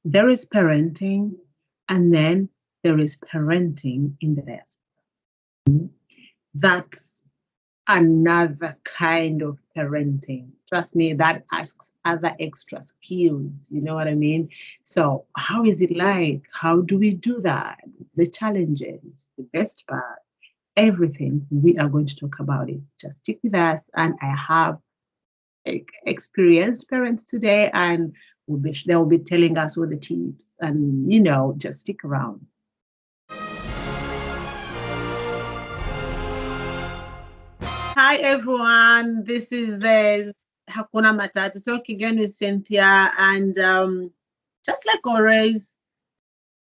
there is parenting, and then there is parenting in the diaspora. That's another kind of parenting. Trust me, that asks other extra skills. You know what I mean? So, how is it like? How do we do that? The challenges, the best part, everything. We are going to talk about it. Just stick with us. And I have experienced parents today, and they will be telling us all the tips. And, just stick around. Hi, everyone. This is the Hakuna Matata talk again with Cynthia. And just like always,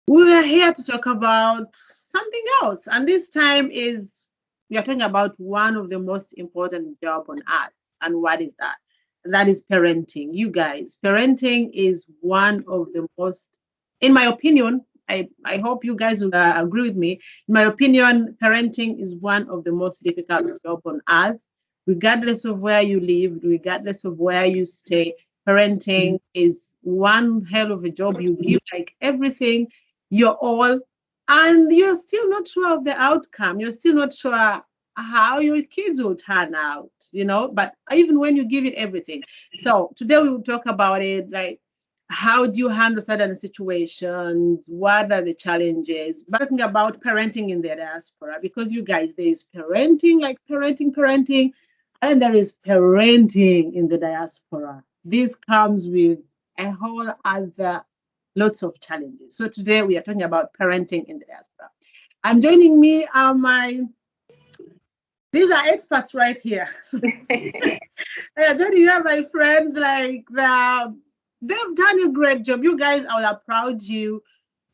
we are here to talk about something else. And this time we are talking about one of the most important jobs on earth. And what is that? That is parenting. You guys, parenting is one of the most, in my opinion, I hope you guys will agree with me. In my opinion, parenting is one of the most difficult jobs on earth, regardless of where you live, regardless of where you stay. Parenting is one hell of a job. You give like everything, you're all, and you're still not sure of the outcome. You're still not sure how your kids will turn out, but even when you give it everything. So today we will talk about it, like, how do you handle certain situations? What are the challenges? But talking about parenting in the diaspora, because you guys, there is parenting, like parenting, and there is parenting in the diaspora. This comes with a whole other lots of challenges. So today we are talking about parenting in the diaspora. And joining me are these are experts right here. Joining here, my friends, they've done a great job. You guys, I will applaud you.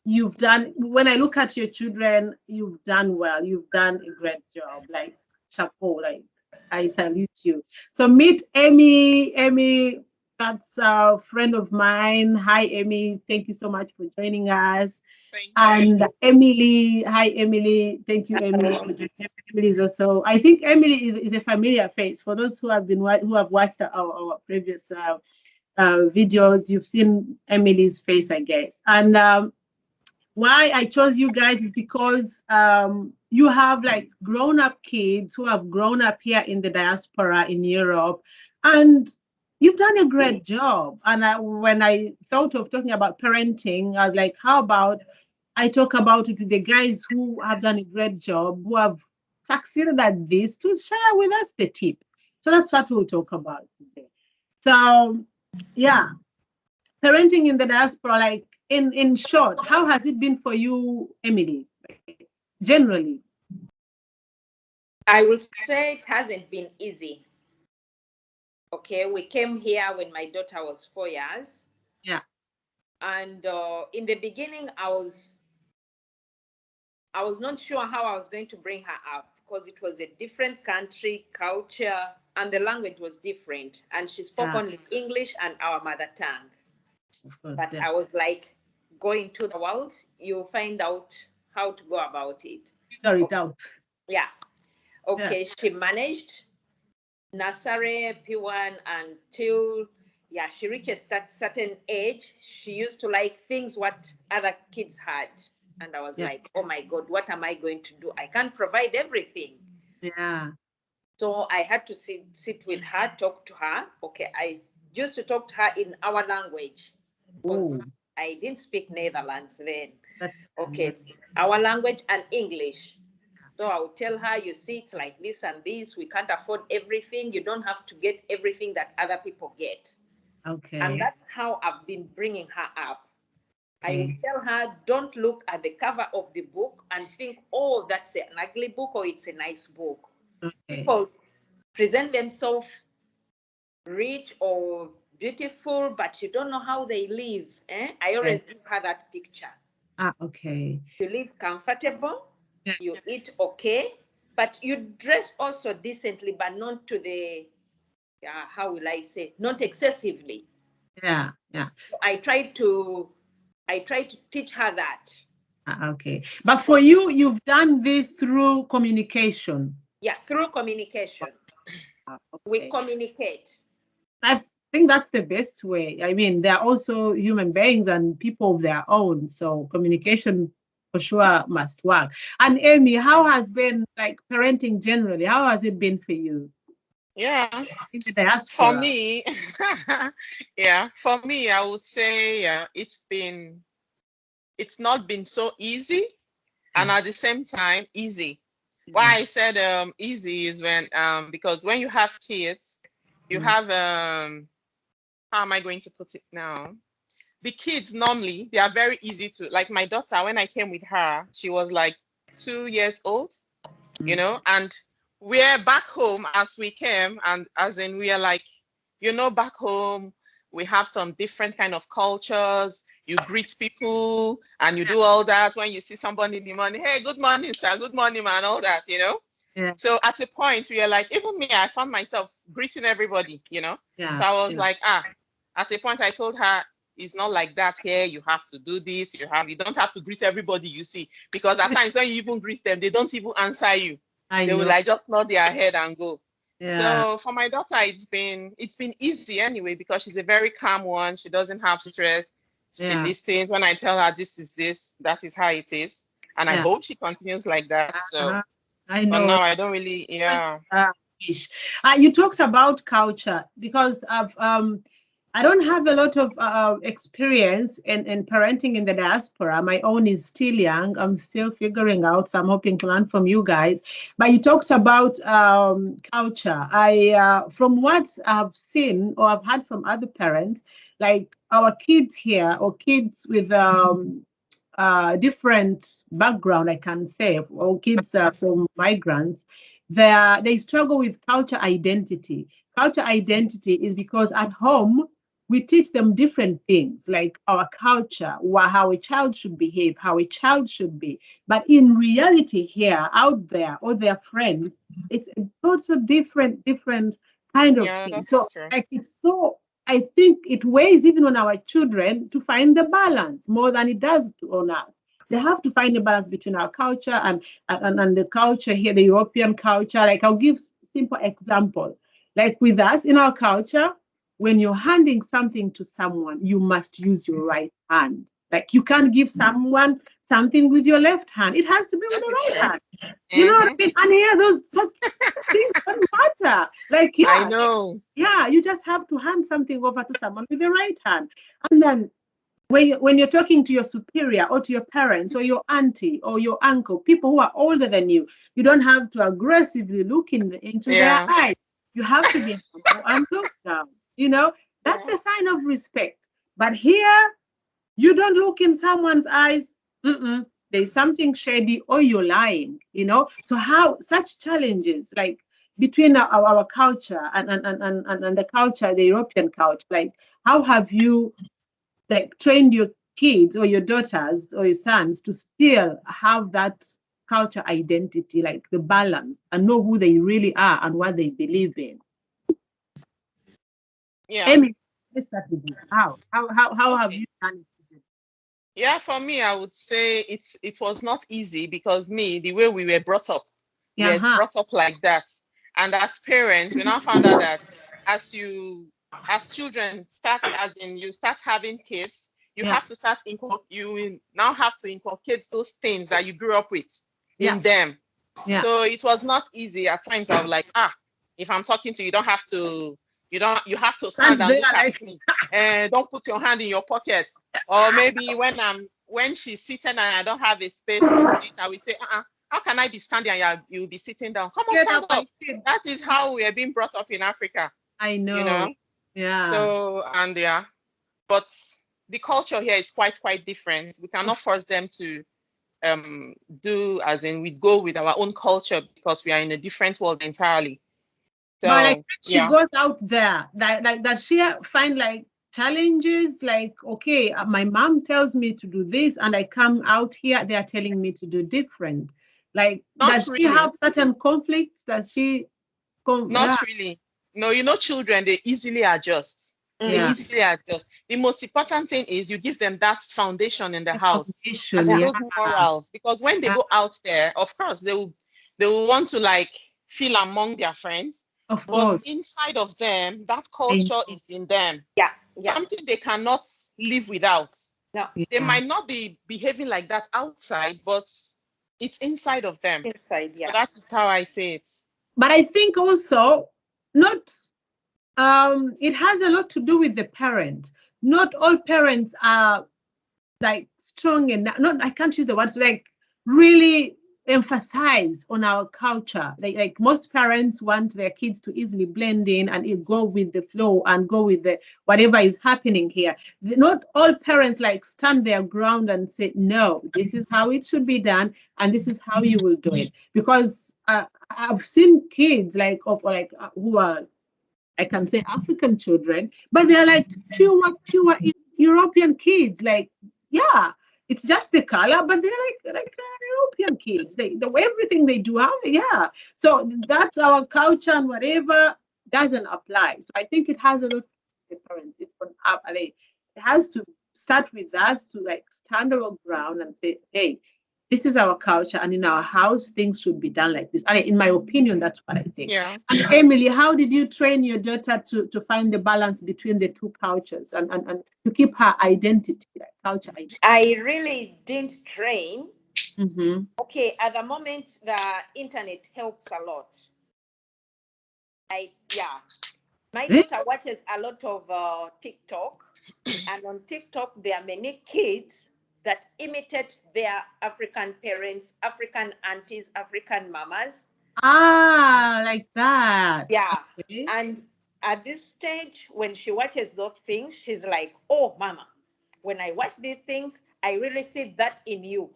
You've done, when I look at your children, you've done well. You've done a great job. Like, chapeau, like, I salute you. So meet Amy. Amy, that's a friend of mine. Hi, Amy. Thank you so much for joining us. And Emily, hi, Emily. Thank you, Emily, for joining. Emily is also, I think Emily is a familiar face for those who have watched our previous videos. You've seen Emily's face, I guess. And why I chose you guys is because you have like grown-up kids who have grown up here in the diaspora in Europe, and you've done a great job. And when I thought of talking about parenting, I was like, how about I talk about it with the guys who have done a great job, who have succeeded at this, to share with us the tip. So that's what we'll talk about today. So, yeah, parenting in the diaspora, like, in short, how has it been for you, Emily, generally? I will say it hasn't been easy. Okay, we came here when my daughter was 4 years. Yeah. And in the beginning, I was not sure how I was going to bring her up, because it was a different country, culture, and the language was different. And she spoke only English and our mother tongue. Of course, but I was like, going to the world, you find out how to go about it. Figure it out. Yeah. Okay, she managed nursery, P1 until, she reaches that certain age. She used to like things what other kids had. And I was like, oh my God, what am I going to do? I can't provide everything. Yeah. So I had to sit with her, talk to her. Okay, I used to talk to her in our language, because I didn't speak Netherlands then. Okay, our language and English. So I would tell her, you see, it's like this and this. We can't afford everything. You don't have to get everything that other people get. Okay. And that's how I've been bringing her up. Okay. I would tell her, don't look at the cover of the book and think, oh, that's an ugly book or it's a nice book. Okay. People present themselves rich or beautiful, but you don't know how they live. I always give her that picture. Okay. You live comfortable. You eat okay, but you dress also decently, but not to the, how will I say, not excessively. Yeah. So I try to teach her that. Okay. But for you, you've done this through communication. Yeah, through communication. Okay. We communicate. think that's the best way. I mean, they're also human beings and people of their own. So communication for sure must work. And Amy, how has been like parenting generally? How has it been for you Yeah, in the for diaspora? me, for me, I would say, it's not been so easy, and at the same time, easy. Why I said easy is because when you have kids, you have how am I going to put it now? The kids normally they are very easy to like. My daughter, when I came with her, she was like 2 years old, and we're back home as we came, and as in we are like, back home we have some different kind of cultures. You greet people and you do all that when you see somebody in the morning. Hey, good morning, sir. Good morning, man. All that, Yeah. So at a point we are like, even me, I found myself greeting everybody, Yeah. So I was like, at a point I told her, it's not like that here. You have to do this. You don't have to greet everybody you see, because at times when you even greet them, they don't even answer you. I They will know. like just nod their head and go. Yeah. So for my daughter, it's been easy anyway, because she's a very calm one. She doesn't have stress. She listens when I tell her this is this, that is how it is, and I hope she continues like that. So, I but know. now I don't really, You talked about culture because I don't have a lot of experience in parenting in the diaspora. My own is still young. I'm still figuring out, so I'm hoping to learn from you guys. But you talked about culture. From what I've seen or I've heard from other parents, like our kids here or kids with different background, I can say, or kids from migrants, they struggle with culture identity. Culture identity is because at home we teach them different things, like our culture, how a child should behave, how a child should be. But in reality, here, out there, or their friends, it's a total different kind of thing. that's So, true. like, it's so. I think it weighs even on our children to find the balance more than it does on us. They have to find a balance between our culture and the culture here, the European culture. Like, I'll give simple examples. Like with us in our culture, when you're handing something to someone, you must use your right hand. Like, you can't give someone something with your left hand. It has to be with the right hand. You know what I mean? And here, those such things don't matter. Like, I know. you just have to hand something over to someone with the right hand. And then when you're talking to your superior or to your parents or your auntie or your uncle, people who are older than you, you don't have to aggressively look into their eyes. You have to be humble and look down. That's a sign of respect. But here, you don't look in someone's eyes. There's something shady or you're lying. So how such challenges like between our culture and the culture, the European culture, like how have you like trained your kids or your daughters or your sons to still have that culture identity, like the balance, and know who they really are and what they believe in? Amy, let's start with you. How have you done it? Yeah, for me, I would say it was not easy, because the way we were brought up, we were brought up like that. And as parents, we now found out that as children you start having kids, you have to you now have to inculcate those things that you grew up with in them. So it was not easy. At times I was like, if I'm talking to you, you have to stand and look at me. Don't put your hand in your pocket. Or maybe when she's seated and I don't have a space to sit, I will say, how can I be standing and you'll be sitting down? Come on, stand up. That is how we are being brought up in Africa. I know. Yeah. So, but the culture here is quite different. We cannot force them to do as in we go with our own culture, because we are in a different world entirely. So, but like she goes out there, like does she find like challenges? Like, okay, my mom tells me to do this, and I come out here, they are telling me to do different. Like, does she have certain conflicts? Does she? Not really. No, children, they easily adjust. They easily adjust. The most important thing is you give them that foundation in the house, as those morals, because when they go out there, of course they will want to like feel among their friends, Of But course. inside of them, that culture is in them. Yeah. Something they cannot live without. No. They might not be behaving like that outside, but it's inside of them. Inside, yeah. So that is how I say it. But I think also not it has a lot to do with the parent. Not all parents are like strong enough. Not I can't use the words like really emphasize on our culture. Like most parents want their kids to easily blend in and go with the flow and go with the whatever is happening here. Not all parents like stand their ground and say, no, this is how it should be done and this is how you will do it. Because I've seen kids who are, I can say, African children, but they're like pure European kids. Like, yeah, it's just the color, but they're like European kids. The everything they do, yeah. So that's our culture and whatever doesn't apply. So I think it has a lot of difference. It's on up. It has to start with us to like stand our ground and say, hey, this is our culture, and in our house, things should be done like this. And in my opinion, that's what I think. Yeah. And Emily, how did you train your daughter to find the balance between the two cultures and to keep her identity, like culture identity? I really didn't train. Mm-hmm. Okay, at the moment, the internet helps a lot. My daughter watches a lot of TikTok, and on TikTok, there are many kids that imitate their African parents, African aunties, African mamas. Ah, like that. Yeah. Okay. And at this stage, when she watches those things, she's like, oh, mama, when I watch these things, I really see that in you.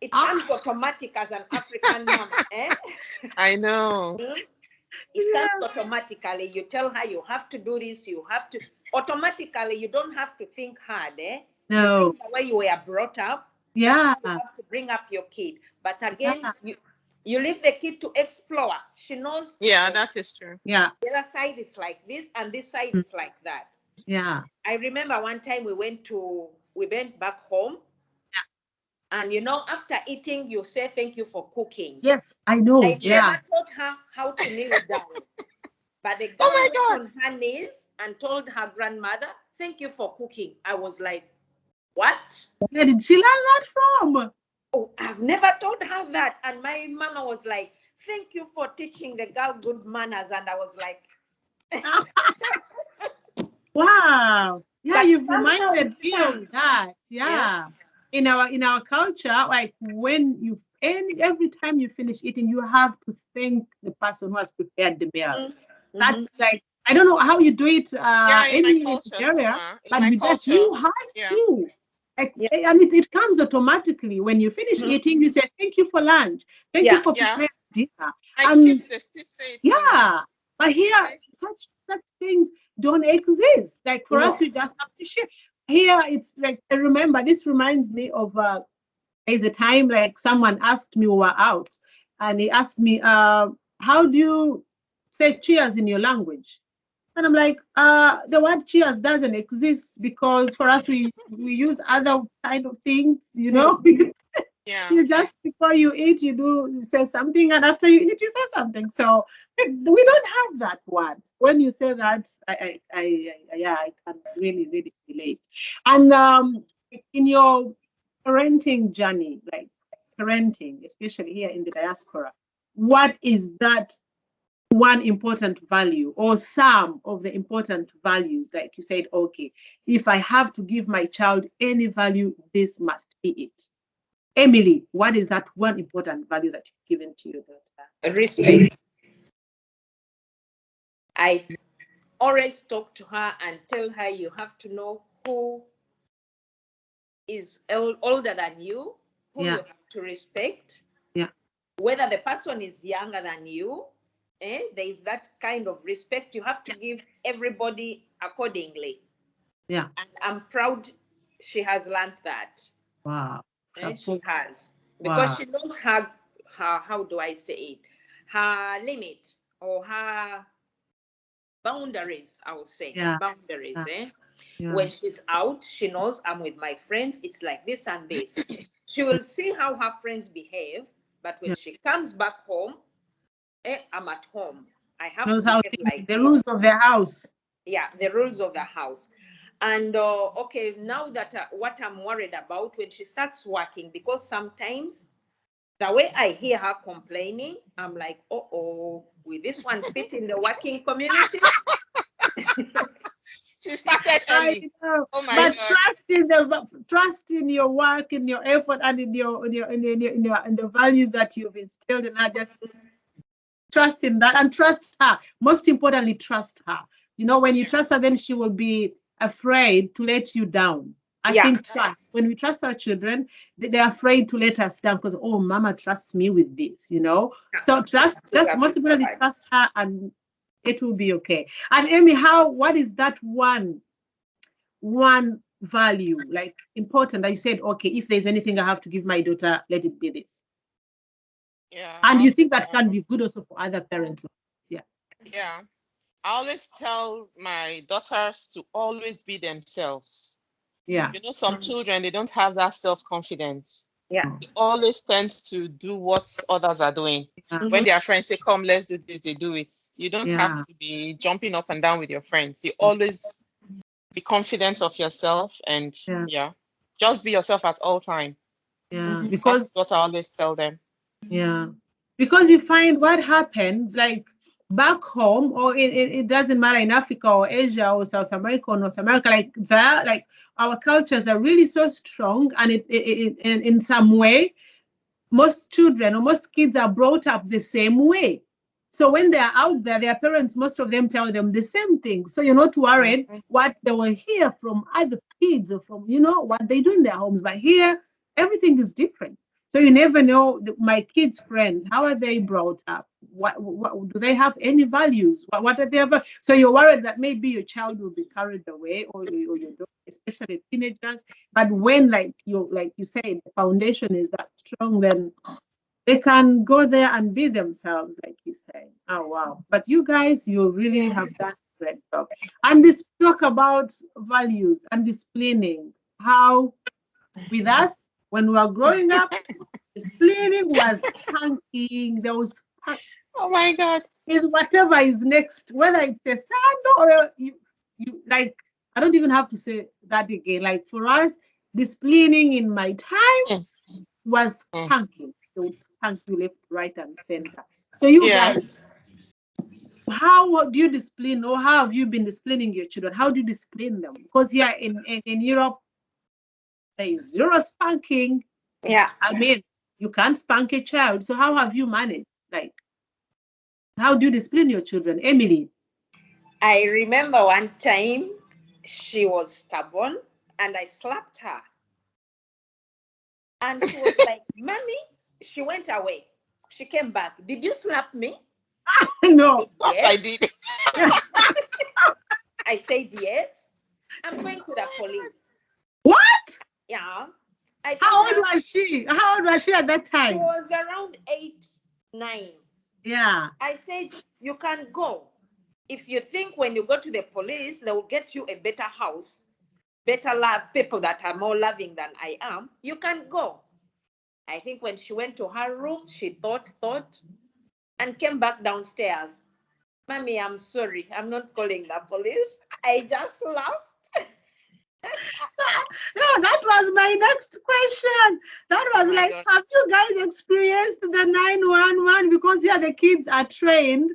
It comes automatic as an African mama. I know. It comes automatically. You tell her you have to do this, you have to. Automatically, you don't have to think hard. No. You think the way you were brought up. Yeah. You have to bring up your kid. But again, you leave the kid to explore. She knows. Yeah, that is true. Yeah. The other side is like this, and this side is like that. Yeah. I remember one time we went back home. Yeah. And after eating, you say thank you for cooking. Yes, I know. I never taught her how to kneel down. But the girl went on her knees and told her grandmother, thank you for cooking. I was like, what? Where did she learn that from? Oh, I've never told her that. And my mama was like, thank you for teaching the girl good manners. And I was like, wow. Yeah, but you've reminded me of that. Yeah. In our culture, like every time you finish eating, you have to thank the person who has prepared the meal. Mm-hmm. That's like, I don't know how you do it in my culture, but with that you have to. Like, and it comes automatically. When you finish eating, you say thank you for lunch, thank you for preparing dinner. And kids, they still say it. Yeah, but here such things don't exist. Like for us, we just appreciate. Here it's like, I remember, this reminds me of there's a time like someone asked me, we were out, and he asked me, how do you say cheers in your language? And I'm like, the word cheers doesn't exist, because for us we use other kind of things, Yeah. You just, before you eat, you say something, and after you eat, you say something. So we don't have that word. When you say that, I can really, really relate. And in your parenting journey, like parenting, especially here in the diaspora, what is that one important value or some of the important values? Like you said, okay, if I have to give my child any value, this must be it. Emily, what is that one important value that you've given to your daughter? Respect. I always talk to her and tell her you have to know who is older than you, who you have to respect. Yeah. Whether the person is younger than you, there is that kind of respect. You have to give everybody accordingly. Yeah. And I'm proud she has learned that. Wow. She has. Because she knows her, how do I say it? Her limit or her boundaries, I would say. Yeah. Boundaries. Yeah. When she's out, she knows I'm with my friends. It's like this and this. She will see how her friends behave. But when she comes back home, I'm at home. I have knows to how behave like the this. rules of the house. Yeah, the rules of the house. And okay, now that what I'm worried about when she starts working, because sometimes the way I hear her complaining, I'm like, oh, will this one fit in the working community? She started I early. know. Oh my But God. trust in your work, in your effort, and in the values that you've instilled in her. Just trust in that, and trust her. Most importantly, trust her. You know, when you trust her, then she will be afraid to let you down. I think trust. When we trust our children, they're afraid to let us down because, oh, mama trusts me with this, you know. So trust, just most importantly, trust her, and it will be okay. And Amy, what is that one value, like important, that you said, okay, if there's anything I have to give my daughter, let it be this? Yeah. And you think that can be good also for other parents? Yeah. Yeah. I always tell my daughters to always be themselves. Yeah. You know, some children, they don't have that self-confidence. Yeah. They always tend to do what others are doing. When their friends say, come, let's do this, they do it. You don't have to be jumping up and down with your friends. You always be confident of yourself and just be yourself at all time. Yeah, because that's what I always tell them. Yeah, because you find what happens, like back home, or it doesn't matter, in Africa or Asia or South America or North America, like our cultures are really so strong, and in some way, most children or most kids are brought up the same way. So when they're out there, their parents, most of them tell them the same thing. So you're not worried what they will hear from other kids or from, what they do in their homes. But here, everything is different. So you never know my kids' friends, how are they brought up? What do they have any values? What are they ever? So you're worried that maybe your child will be carried away, or your daughter, especially teenagers. But when, like you say, the foundation is that strong, then they can go there and be themselves, like you say. Oh wow! But you guys, you really have done a great job. And this talk about values and disciplining. How with us when we were growing up, disciplining was spanking. There was oh my God, is whatever is next, whether it's a sandal or you like. I don't even have to say that again. Like for us, disciplining in my time was spanking. They would spank you left, right, and center. So you guys, how do you discipline, or how have you been disciplining your children? How do you discipline them? Because here in Europe, there is zero spanking. Yeah. I mean, you can't spank a child. So how have you managed? Like, how do you discipline your children? Emily? I remember one time she was stubborn and I slapped her. And she was like, Mommy, she went away. She came back. Did you slap me? No. Of course I did. I said, yes. I'm going to the police. What? Yeah. How old was she? How old was she at that time? She was around 8, 9. Yeah. I said, you can go. If you think when you go to the police, they will get you a better house, better love, people that are more loving than I am, you can go. I think when she went to her room, she thought, and came back downstairs. Mommy, I'm sorry. I'm not calling the police. I just laughed. No, that was my next question. That was like, God. Have you guys experienced the 911? Because here the kids are trained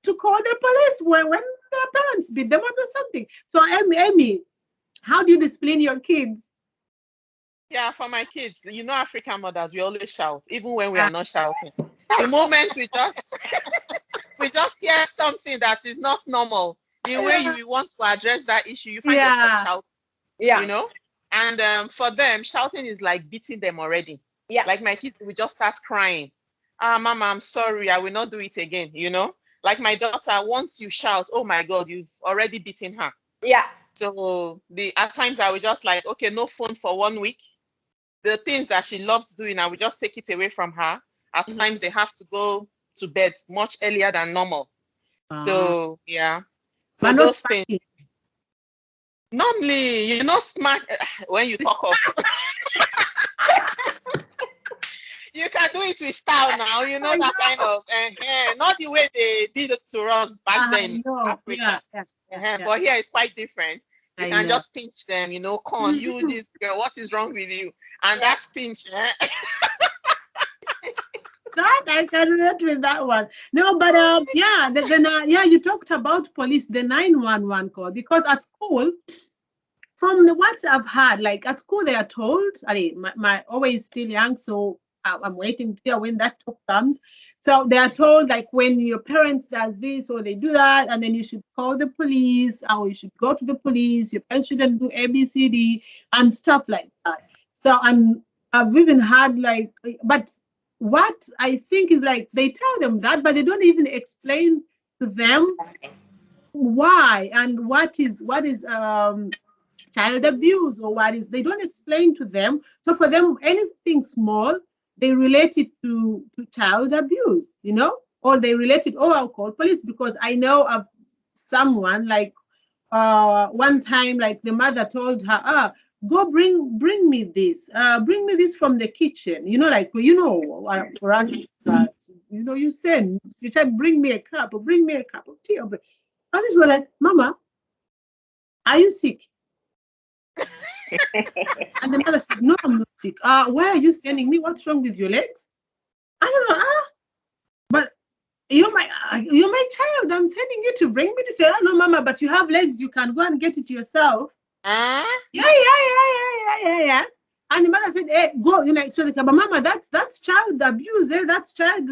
to call the police when their parents beat them or do something. So Amy, how do you discipline your kids? Yeah, for my kids, African mothers, we always shout, even when we are not shouting. The moment we just hear something that is not normal, the way you want to address that issue, you find yourself shouting. Yeah. And for them, shouting is like beating them already. Yeah. Like my kids will just start crying. Mama, I'm sorry, I will not do it again. Like my daughter, once you shout, oh my God, you've already beaten her. Yeah. So at times I will just like, okay, no phone for 1 week. The things that she loves doing, I will just take it away from her. At times they have to go to bed much earlier than normal. So yeah. So those things. Normally, smart when you talk of. You can do it it with style now, you know, that kind of, not the way they did it to us back then in Africa. But here it's quite different. You can just pinch them, you know, come on, you, this girl, what is wrong with you? And that's pinch. That I can relate with that one. No, but you talked about police, the 911 call, because at school, from what I've heard, like at school they are told, my always still young, so I'm waiting to hear when that talk comes. So they are told, like, when your parents does this or they do that, and then you should call the police, or you should go to the police. Your parents shouldn't do ABCD and stuff like that. So I've even had but what I think is, like, they tell them that, but they don't even explain to them why and what is child abuse, or they don't explain to them. So for them, anything small, they relate it to child abuse, you know, or they relate it, I'll call police, because I know of someone, like, one time, like, the mother told her, go bring me this from the kitchen, you know, like, for us, you know, you said bring me a cup of tea, and this was like, Mama, are you sick? And the mother said, no, I'm not sick. Why are you sending me? What's wrong with your legs? I don't know. But you're my child. I'm sending you to bring me to say, oh, no, Mama, but you have legs. You can go and get it yourself. Yeah. And the mother said, hey, go. You know, so like, but Mama, that's child abuse. That's child.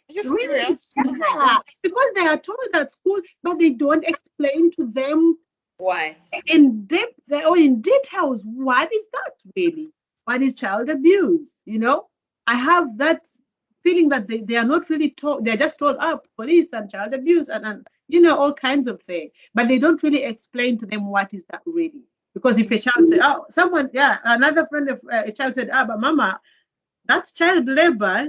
You serious? Yeah. Because they are told at school, but they don't explain to them why in depth or in details. What is that really? What is child abuse? You know, I have that feeling that they are not really told. They're just told, police and child abuse and you know, all kinds of things, but they don't really explain to them what is that really. Because if a child said, another friend of a child said, but Mama, that's child labor.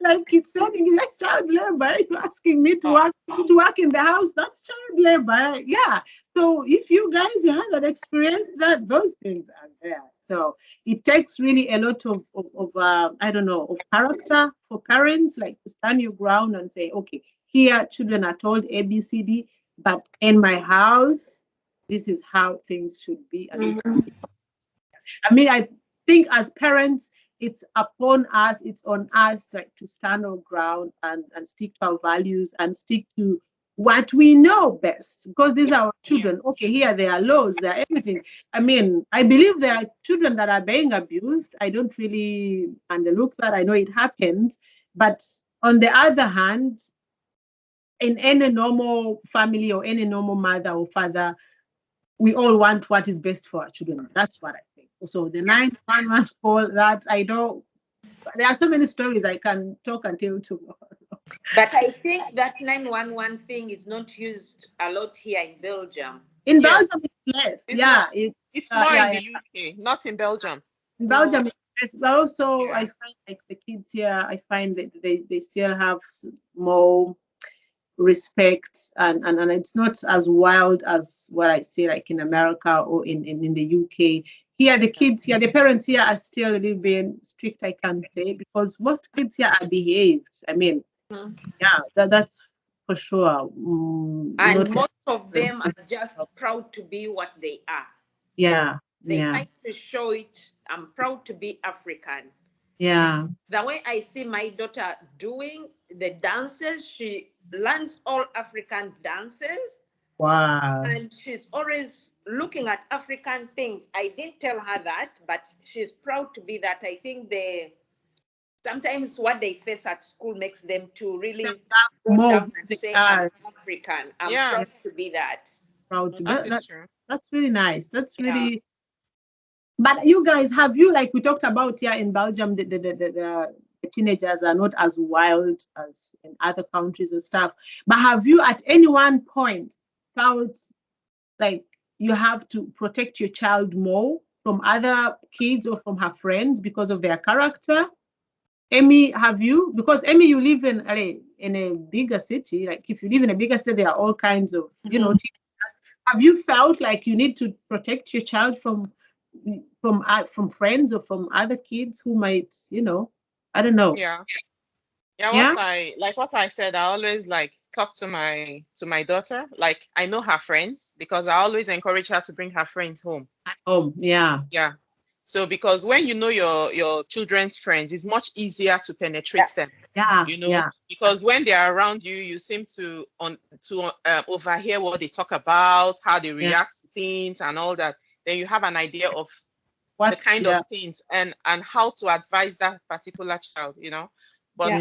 Like, it's saying that's child labor. You're asking me to work in the house. That's child labor. Yeah. So if you guys haven't experienced that, those things are there. So it takes really a lot of character for parents, like, to stand your ground and say, okay, here children are told ABCD, but in my house, this is how things should be. And I mean, I think as parents, it's upon us, it's on us, like, to stand our ground and stick to our values and stick to what we know best, because these are our children. Okay, here there are laws, there are everything. I mean, I believe there are children that are being abused. I don't really underlook that. I know it happens. But on the other hand, in any normal family or any normal mother or father, we all want what is best for our children. That's what I think. So the 911 call, that I know, there are so many stories I can talk until tomorrow. But I think that 911 thing is not used a lot here in Belgium. In Belgium, it's less. It's more in the UK, not in Belgium. In Belgium, it's but also I find, like, the kids here, I find that they still have more respect and it's not as wild as what I see, like, in America or in the UK. Here, the kids here, the parents here are still a little bit strict, I can say, because most kids here are behaved. I mean, that's for sure. And most of them are just proud to be what they are. Yeah. They like to show it. I'm proud to be African. Yeah. The way I see my daughter doing the dances, she learns all African dances. Wow. And she's always looking at African things. I didn't tell her that, but she's proud to be that. I think sometimes what they face at school makes them to really go down and say, I'm African. I'm proud to be that. Proud to be. That's true. That's really nice. That's really. But you guys, have you, like we talked about here in Belgium, the teenagers are not as wild as in other countries and stuff. But have you at any one point felt like you have to protect your child more from other kids or from her friends because of their character? Emmy, have you? Because Emmy, you live in a bigger city. Like, if you live in a bigger city, there are all kinds of, teenagers. Have you felt like you need to protect your child from from friends or from other kids who might, I don't know. Yeah. Yeah. What I said, I always like talk to my daughter. Like I know her friends because I always encourage her to bring her friends home. At home. Yeah. Yeah. So because when you know your children's friends, it's much easier to penetrate them. Yeah. Yeah. Because when they are around you, you seem to overhear what they talk about, how they react to things and all that. Then you have an idea of the kind of things and how to advise that particular child, But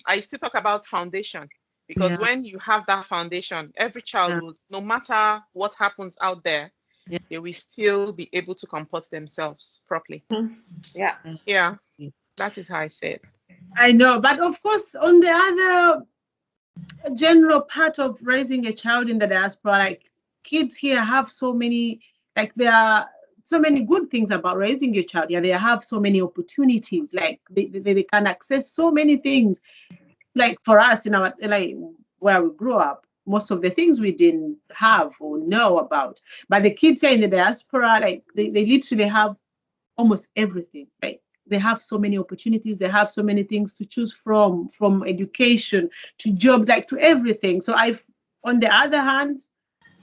I still talk about foundation because when you have that foundation, every child would, no matter what happens out there, they will still be able to comport themselves properly. Yeah. Yeah. That is how I say it. I know, but of course, on the other general part of raising a child in the diaspora, like kids here have so many, like there are so many good things about raising your child. Yeah, they have so many opportunities. Like they can access so many things. Like for us in our where we grew up, most of the things we didn't have or know about. But the kids here in the diaspora, like they literally have almost everything. Like they have so many opportunities, they have so many things to choose from education to jobs, like to everything. So on the other hand,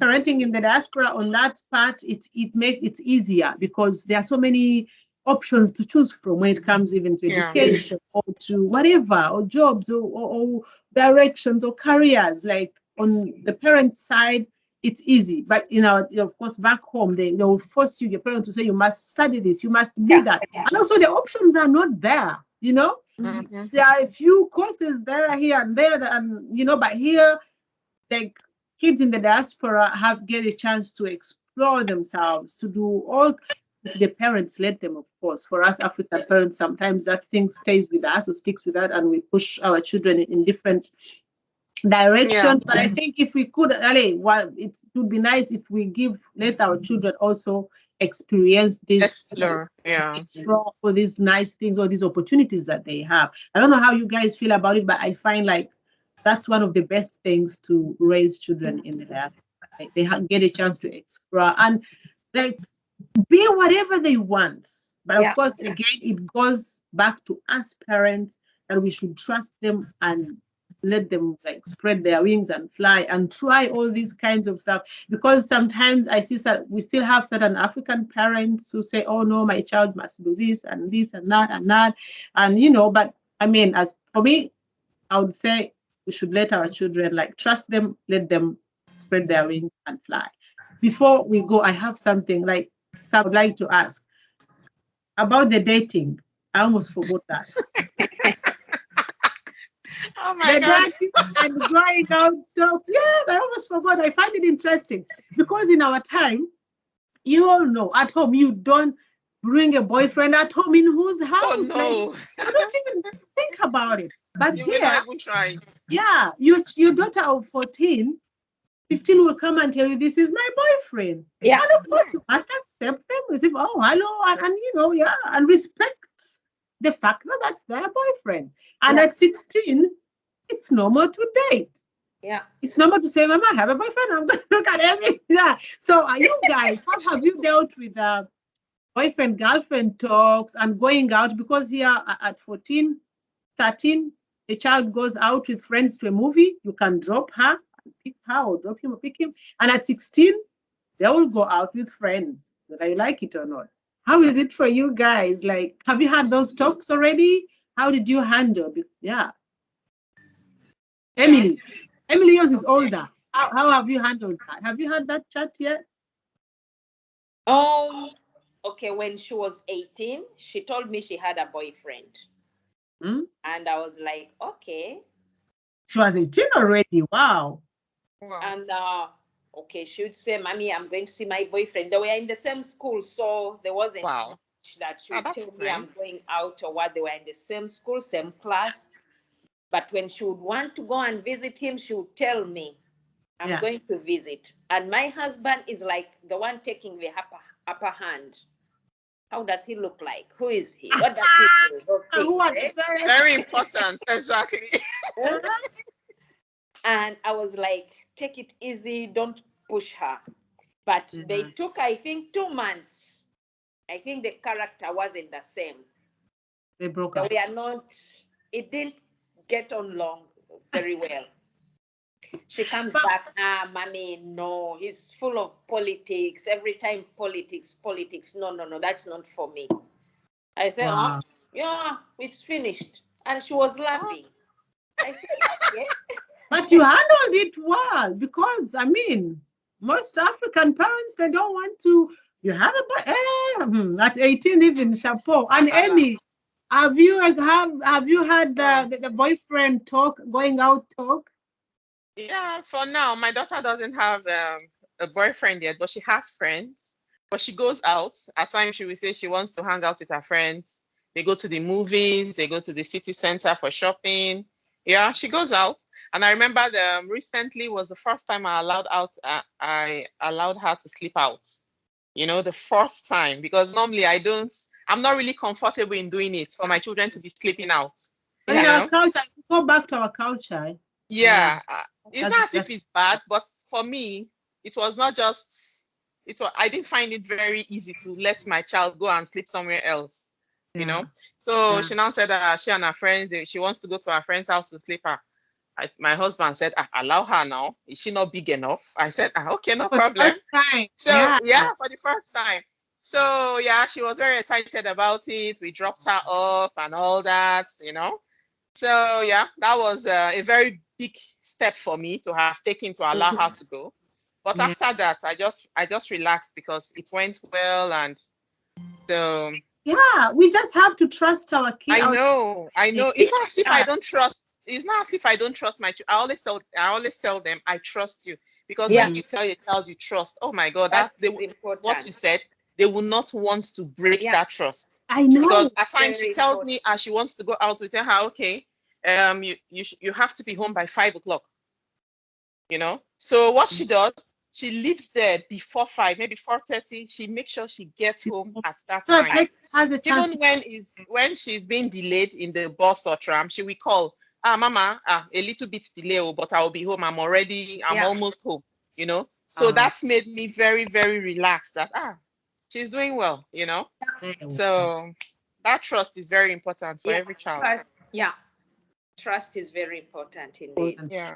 parenting in the diaspora, on that part, it makes it easier because there are so many options to choose from when it comes even to education or to whatever, or jobs or directions or careers. Like on the parent side, it's easy, but of course, back home, they will force you, your parents, to say you must study this, you must be that, and also the options are not there. Mm-hmm. There are a few courses there, here and there, and but here, like kids in the diaspora get a chance to explore themselves, to do all. If the parents let them, of course. For us African parents, sometimes that thing stays with us or sticks with us, and we push our children in different direction. But I think if we could, it would be nice if we let our children also experience this, explore all these nice things, all these opportunities that they have. I don't know how you guys feel about it, but I find like that's one of the best things to raise children in the diaspora. Like, they get a chance to explore and like be whatever they want. But of course, again, it goes back to us parents that we should trust them and let them like spread their wings and fly and try all these kinds of stuff. Because sometimes I see we still have certain African parents who say, "Oh no, my child must do this and this and that and that," and But I mean, as for me, I would say we should let our children trust them, let them spread their wings and fly. Before we go, I have something I would like to ask about the dating. I almost forgot that. Oh my God. Dating and going out talk. Yes, I almost forgot. I find it interesting because in our time, you all know, at home you don't bring a boyfriend at home in whose house. Oh no. You don't even think about it. But you here, will not even try it. Yeah, your daughter of 14, 15 will come and tell you, this is my boyfriend. Yeah. And of course, you must accept them, receive, oh, hello, and and respect the fact that that's their boyfriend. And at 16, it's normal to date. Yeah. It's normal to say, Mama, I have a boyfriend. I'm going to look at everything. Yeah. So, are you guys, how have you dealt with boyfriend, girlfriend talks and going out? Because here at 14, 13, a child goes out with friends to a movie, you can drop her, pick her, or drop him or pick him. And at 16, they will go out with friends, whether you like it or not. How is it for you guys? Like, have you had those talks already? How did you handle it? Yeah. Emily, yours is older. How have you handled that? Have you had that chat yet? Okay, when she was 18, she told me she had a boyfriend. And I was like, okay. She was 18 already. Wow. And okay, she would say, Mommy, I'm going to see my boyfriend. They were in the same school, so there wasn't much that she would tell me I'm going out or what. They were in the same school, same class. But when she would want to go and visit him, she would tell me, I'm going to visit. And my husband is like the one taking the upper hand. How does he look like? Who is he? What does he do? Very important, exactly. And I was like, take it easy, don't push her. But they took, I think, 2 months I think the character wasn't the same. They broke up. We are not, it didn't get on long very well. She comes back, mommy, no, he's full of politics. Every time politics. No, that's not for me. I said, Wow. oh, yeah, it's finished. And she was laughing. I said, okay. But you handled it well, because I mean, most African parents, they don't want to. You have at 18 even, chapeau. And Amy, have you had the boyfriend going out talk? Yeah, for now, my daughter doesn't have a boyfriend yet, but she has friends. But she goes out. At times, she will say she wants to hang out with her friends. They go to the movies. They go to the city center for shopping. Yeah, she goes out. And I remember recently was the first time I allowed her to sleep out. You know, the first time, because normally I'm not really comfortable in doing it for my children to be sleeping out. But in our culture, go back to our culture. Yeah, it's not as if it's bad, but for me, it was not just, I didn't find it very easy to let my child go and sleep somewhere else, you know. So she now said that she and her friends, she wants to go to her friend's house to sleep her. My husband said, allow her now. Is she not big enough? I said, okay, no problem. For the first time. So for the first time. So yeah, she was very excited about it. We dropped her off and all that, you know. So yeah, that was a very big step for me to have taken to allow her to go. But after that, I just relaxed because it went well, and so yeah, we just have to trust our kids. I know. It's not as if I don't trust. It's not as if I don't trust my child. I always tell them I trust you, because when you tell your child you trust, oh my God, what you said, they will not want to break that trust. I know. Because at times she tells me as she wants to go out, we tell her, okay, you have to be home by 5 o'clock. You know. So what she does, she leaves there before 5, maybe 4:30. She makes sure she gets home at that time. Even when she's being delayed in the bus or tram, she will call, mama, a little bit delay, but I'll be home. I'm almost home. You know. So that's made me very, very relaxed that she's doing well, you know. So that trust is very important for every child. Trust is very important indeed. Yeah.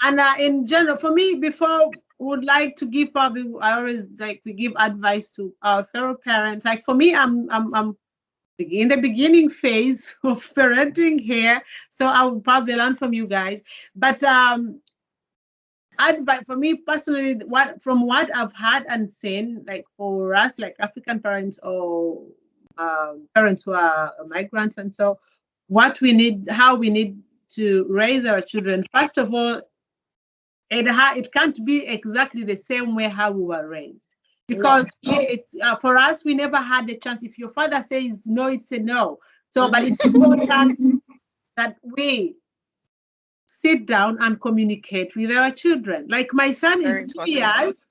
And in general, for me, before would like to give I always we give advice to our fellow parents. Like for me, I'm in the beginning phase of parenting here, so I will probably learn from you guys. But advice for me personally, from what I've had and seen, like for us, like African parents or parents who are migrants, and so how we need to raise our children. First of all, it can't be exactly the same way how we were raised, because for us, we never had the chance. If your father says no, it's a no. So, but it's important that we sit down and communicate with our children. Like my son is 2 years,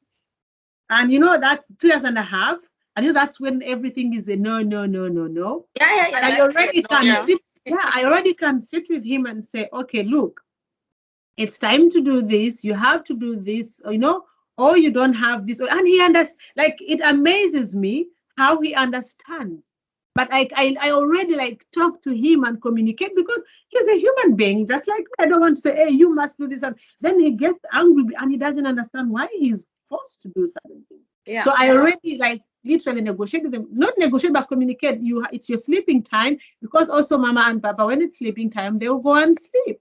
and that's 2 years and a half. And that's when everything is a no. And I already I already can sit with him and say, okay, look, it's time to do this. You have to do this, or you don't have this. And he understands. Like, it amazes me how he understands. But I already talk to him and communicate, because he's a human being, just like me. I don't want to say, hey, you must do this. And then he gets angry and he doesn't understand why he's forced to do certain things. Yeah. So I already literally negotiate with them. Not negotiate, but communicate. It's your sleeping time, because also Mama and Papa, when it's sleeping time, they will go and sleep.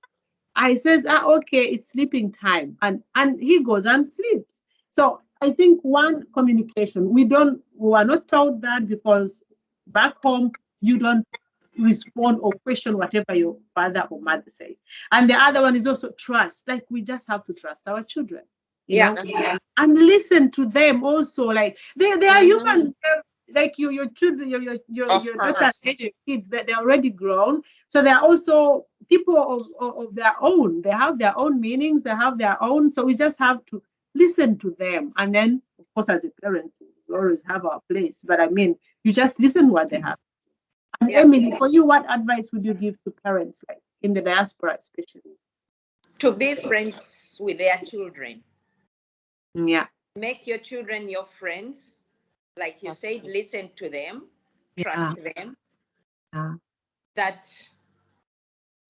I says, okay, it's sleeping time. And he goes and sleeps. So I think one, communication. We are not taught that, because back home, you don't respond or question whatever your father or mother says. And the other one is also trust. Like, we just have to trust our children, you know, and listen to them also. Like, they are human. Like your children, your daughter, your kids, they're already grown. So they're also people of their own. They have their own meanings. They have their own. So we just have to listen to them. And then, of course, as a parent, we always have our place. But I mean, you just listen to what they have. And Emily, for you, what advice would you give to parents, like in the diaspora especially? To be friends with their children. Yeah. Make your children your friends. like you said, listen to them, trust them.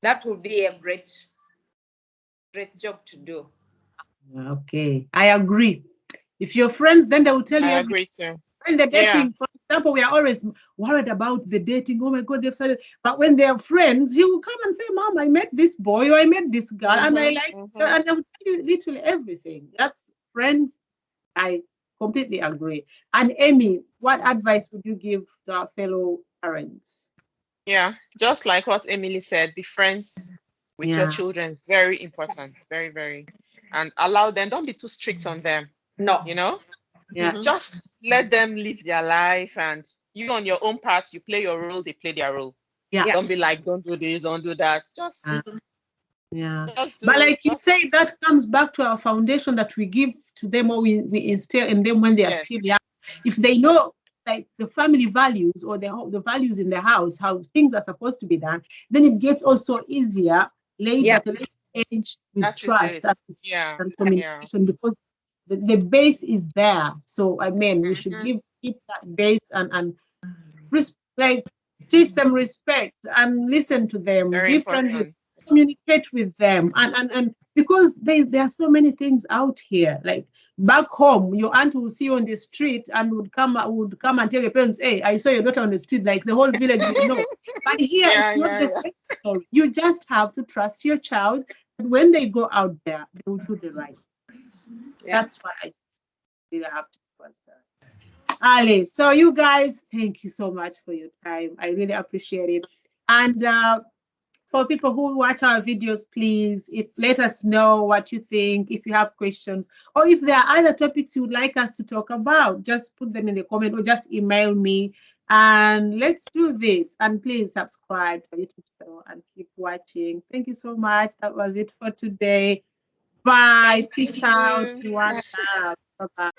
That would be a great job to do. Okay, I agree. If you're friends, then they will tell you. I agree too. When they're dating, for example, we are always worried about the dating. Oh my God, they've started. But when they're friends, he will come and say, Mom, I met this boy or I met this girl and I like and they'll tell you literally everything. That's friends. I completely agree. And Amy, what advice would you give to our fellow parents? Yeah, just like what Emily said, be friends with your children. Very important. Very, very. And allow them, don't be too strict on them. No. You know? Yeah. Just let them live their life, and you on your own part, you play your role, they play their role. Yeah. Don't be like, don't do this, don't do that. Just but like you say, that comes back to our foundation that we give to them, or we instill in them when they are still young. If they know like the family values or the values in the house, how things are supposed to be done, then it gets also easier later at a later age with trust and communication, because the base is there. So I mean, we should keep that base and like teach them respect and listen to them, be friendly, communicate with them, and because there are so many things out here. Like back home, your aunt will see you on the street and would come and tell your parents, "Hey, I saw your daughter on the street." Like the whole village would know. But here, it's not the same story. You just have to trust your child, and when they go out there, they will do the right. That's what I really have to do as well. Ali, so you guys, thank you so much for your time. I really appreciate it. And for people who watch our videos, please, let us know what you think, if you have questions, or if there are other topics you would like us to talk about, just put them in the comment or just email me. And let's do this. And please subscribe to our YouTube channel and keep watching. Thank you so much. That was it for today. Bye. Peace out. Bye-bye.